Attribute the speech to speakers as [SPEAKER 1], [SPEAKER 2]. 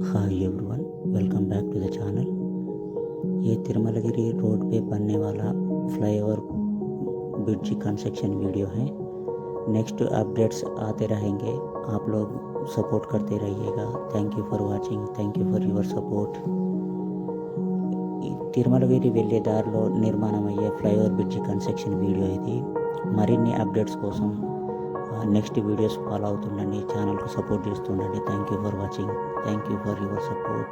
[SPEAKER 1] Hi everyone, welcome back to the channel. ये Tirumalagiri road पे बनने वाला फ्लाईओवर ब्रिज कंस्ट्रक्शन वीडियो है। नेक्स्ट अपडेट्स आते रहेंगे, आप लोग सपोर्ट करते रहिएगा। Thank you for watching, thank you for your support. Tirumalagiri వెళ్ళే దారిలో నిర్మాణమయ్యే ఫ్లైఓవర్ బ్రిడ్జి కన్స్ట్రక్షన్ వీడియో ఇది। మరిన్ని అప్డేట్స్ కోసం నెక్స్ట్ వీడియోస్ ఫాలో అవుతుండండి, ఛానల్కు సపోర్ట్ చేస్తుండండి। Thank you for watching, thank you for your support.